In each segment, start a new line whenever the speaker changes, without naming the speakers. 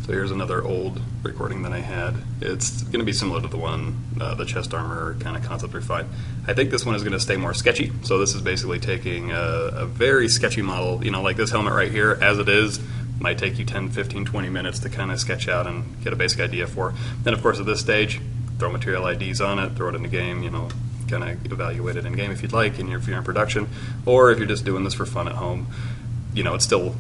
So here's another old recording that I had. It's going to be similar to the one, the chest armor kind of concept refined. I think this one is going to stay more sketchy. So this is basically taking a very sketchy model, like this helmet right here, as it is, might take you 10, 15, 20 minutes to kind of sketch out and get a basic idea for. Then of course at this stage, throw material IDs on it, throw it in the game, kind of evaluate it in game if you'd like, and if you're in production, or if you're just doing this for fun at home, it still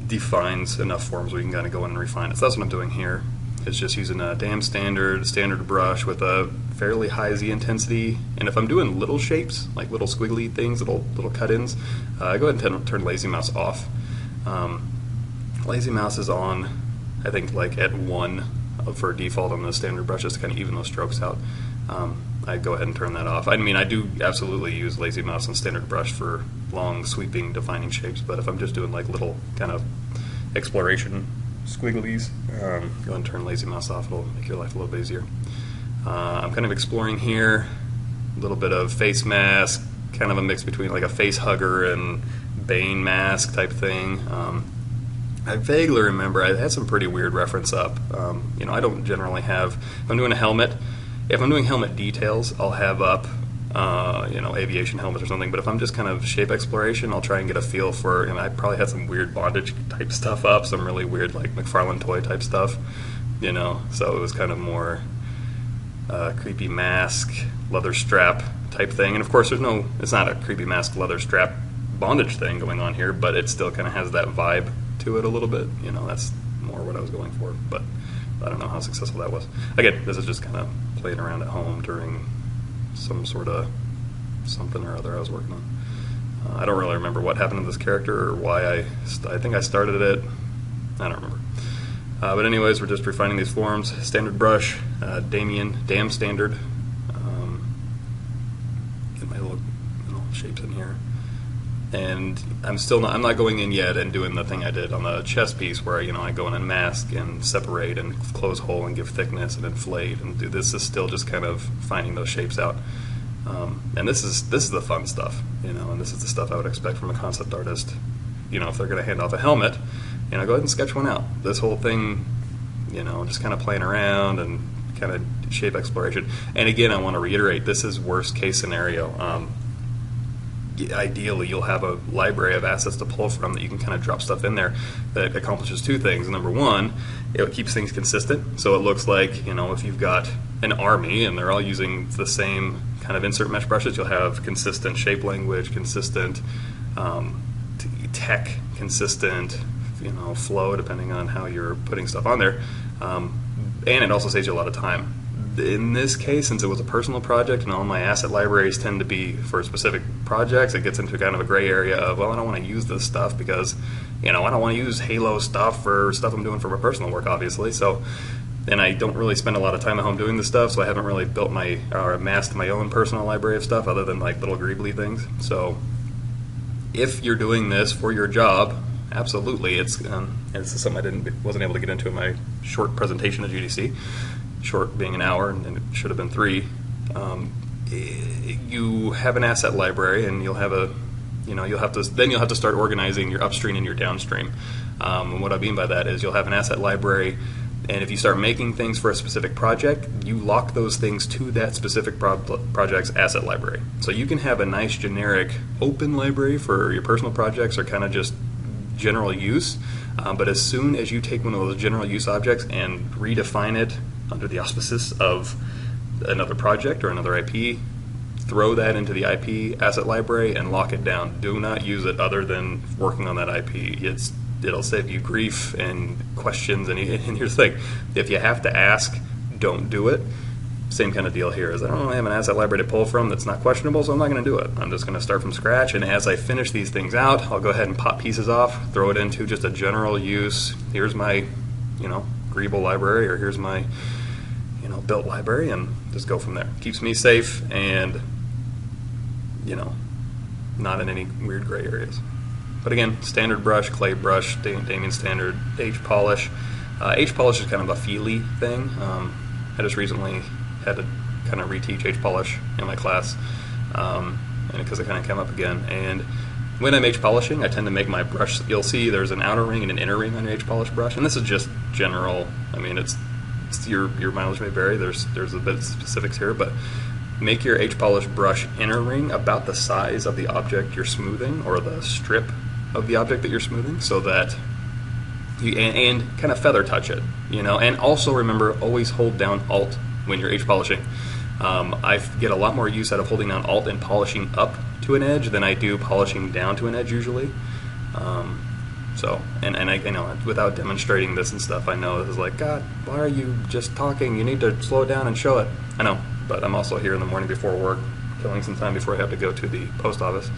defines enough forms where you can kind of go in and refine it. So that's what I'm doing here. It's just using a damn standard brush with a fairly high Z intensity. And if I'm doing little shapes, like little squiggly things, little cut-ins, I go ahead and turn Lazy Mouse off. Lazy Mouse is on, I think, like at 1 for default on the standard brush, just to kind of even those strokes out. I go ahead and turn that off. I mean, I do absolutely use Lazy Mouse and standard brush for long, sweeping, defining shapes, but if I'm just doing like little kind of exploration squigglies, go ahead and turn Lazy Mouse off. It'll make your life a little bit easier. I'm kind of exploring here, a little bit of face mask, kind of a mix between like a face hugger and Bane mask type thing. I vaguely remember I had some pretty weird reference up. I don't generally have, if I'm doing a helmet, if I'm doing helmet details, I'll have up, aviation helmets or something. But if I'm just kind of shape exploration, I'll try and get a feel for, I probably had some weird bondage type stuff up, some really weird like McFarlane toy type stuff, So it was kind of more creepy mask, leather strap type thing. And of course, it's not a creepy mask, leather strap bondage thing going on here, but it still kind of has that vibe to it a little bit. That's more what I was going for, but I don't know how successful that was. Again, this is just kind of playing around at home during some sort of something or other I was working on. I don't really remember what happened to this character or why I think I started it. I don't remember. But anyways, we're just refining these forms. Standard brush, damn standard. Get my little shapes in here. And I'm not going in yet and doing the thing I did on the chest piece where I go in and mask and separate and close hole and give thickness and inflate and do this. Is still just kind of finding those shapes out. And this is the fun stuff, and this is the stuff I would expect from a concept artist. If they're going to hand off a helmet, go ahead and sketch one out. This whole thing, just kind of playing around and kind of shape exploration. And again, I want to reiterate, this is worst case scenario. Ideally, you'll have a library of assets to pull from that you can kind of drop stuff in there that accomplishes two things. Number one, it keeps things consistent. So it looks like, if you've got an army and they're all using the same kind of insert mesh brushes, you'll have consistent shape language, consistent tech, consistent flow, depending on how you're putting stuff on there. And it also saves you a lot of time. In this case, since it was a personal project and all my asset libraries tend to be for specific projects, it gets into kind of a gray area of, well, I don't want to use this stuff because, I don't want to use Halo stuff for stuff I'm doing for my personal work, obviously. So, and I don't really spend a lot of time at home doing this stuff, so I haven't really built or amassed my own personal library of stuff other than like little greebly things. So, if you're doing this for your job, absolutely, it's something I wasn't able to get into in my short presentation at GDC. Short being an hour, and it should have been 3. You have an asset library, and you'll have to start organizing your upstream and your downstream. And what I mean by that is you'll have an asset library, and if you start making things for a specific project, you lock those things to that specific project's asset library. So you can have a nice generic open library for your personal projects or kind of just general use, but as soon as you take one of those general use objects and redefine it under the auspices of another project or another IP, throw that into the IP asset library and lock it down. Do not use it other than working on that IP. It'll save you grief and questions. And here's the thing, if you have to ask, don't do it. Same kind of deal here. I don't really have an asset library to pull from that's not questionable, so I'm not going to do it. I'm just going to start from scratch, and as I finish these things out, I'll go ahead and pop pieces off, throw it into just a general use. Here's my, Greeble library, or here's my, built library, and just go from there. Keeps me safe and, not in any weird gray areas. But again, standard brush, clay brush, Damien standard, H-polish. H-polish is kind of a feely thing. I just recently had to kind of reteach H-polish in my class, and because it kind of came up again. And when I'm H-polishing, I tend to make my brush, you'll see there's an outer ring and an inner ring on your H-polish brush, and this is just general. I mean, it's your mileage may vary, there's a bit of specifics here, but make your H-polish brush inner ring about the size of the object you're smoothing, or the strip of the object that you're smoothing, so that you, and kind of feather touch it, and also remember, always hold down Alt when you're H-polishing. I get a lot more use out of holding down Alt and polishing up to an edge than I do polishing down to an edge usually. I without demonstrating this and stuff, I know this is like, God, why are you just talking? You need to slow it down and show it. I know, but I'm also here in the morning before work, killing some time before I have to go to the post office,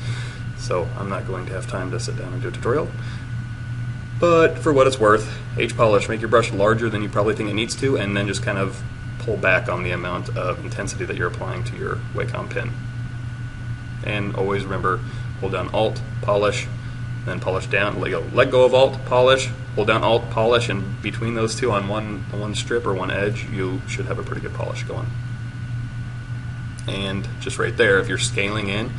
so I'm not going to have time to sit down and do a tutorial. But for what it's worth, H-polish, make your brush larger than you probably think it needs to, and then just kind of pull back on the amount of intensity that you're applying to your Wacom pen. And always remember, hold down Alt, polish, then polish down, let go of Alt, polish, hold down Alt, polish, and between those two on one strip or one edge, you should have a pretty good polish going. And just right there, if you're scaling in,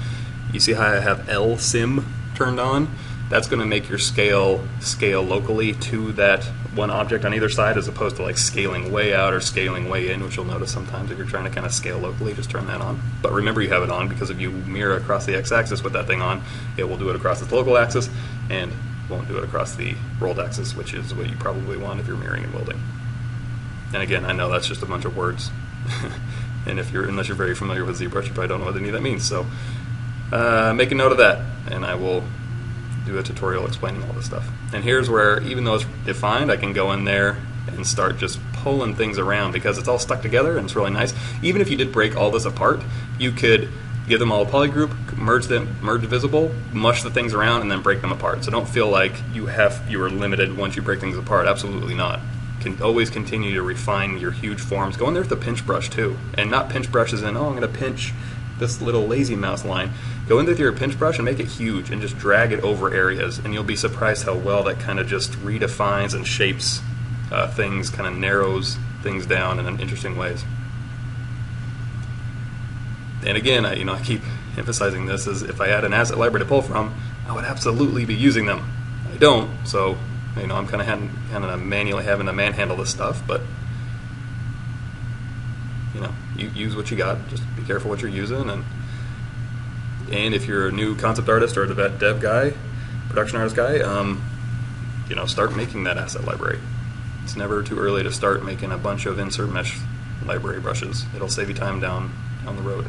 you see how I have LSIM turned on? That's going to make your scale locally to that one object on either side, as opposed to like scaling way out or scaling way in, which you'll notice sometimes if you're trying to kind of scale locally. Just turn that on. But remember, you have it on because if you mirror across the x-axis with that thing on, it will do it across its local axis and won't do it across the rolled axis, which is what you probably want if you're mirroring and welding. And again, I know that's just a bunch of words, and unless you're very familiar with ZBrush, you probably don't know what any of that means. So make a note of that, and I will do a tutorial explaining all this stuff. And here's where, even though it's defined, I can go in there and start just pulling things around because it's all stuck together and it's really nice. Even if you did break all this apart, you could give them all a polygroup, merge visible, mush the things around, and then break them apart. So don't feel like you are limited once you break things apart. Absolutely not. Can always continue to refine your huge forms. Go in there with the pinch brush too, and not pinch brushes in, oh, I'm going to pinch this little lazy mouse line. Go in with your pinch brush and make it huge and just drag it over areas, and you'll be surprised how well that kind of just redefines and shapes things, kind of narrows things down in interesting ways. And again, I keep emphasizing this, is if I had an asset library to pull from, I would absolutely be using them. I don't, so I'm kind of manually having to manhandle this stuff, but you use what you got. Just be careful what you're using, and if you're a new concept artist or a dev guy, production artist guy, start making that asset library. It's never too early to start making a bunch of insert mesh library brushes. It'll save you time down the road.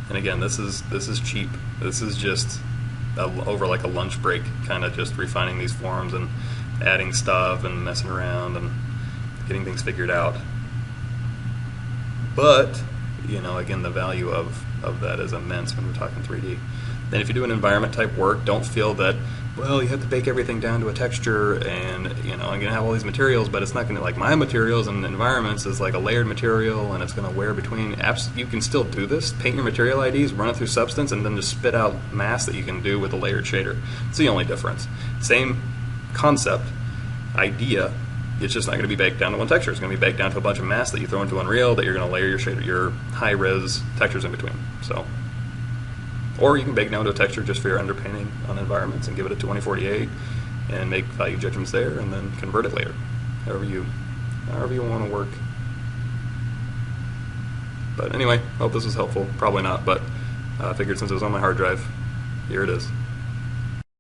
And again, this is cheap. This is just over like a lunch break, kind of just refining these forms and adding stuff and messing around and getting things figured out. But again, the value of that is immense when we're talking 3D. Then if you do an environment type work, don't feel that, well, you have to bake everything down to a texture, and I'm going to have all these materials, but it's not going to, like my materials and environments is like a layered material, and it's going to wear between apps. You can still do this. Paint your material IDs, run it through Substance, and then just spit out mass that you can do with a layered shader. It's the only difference. Same concept, idea. It's just not going to be baked down to one texture. It's going to be baked down to a bunch of mass that you throw into Unreal that you're going to layer your shader, your high-res textures in between. So. Or you can bake down to a texture just for your underpainting on environments and give it a 2048 and make value judgments there and then convert it later, however you want to work. But anyway, I hope this was helpful. Probably not, but I figured since it was on my hard drive, here it is.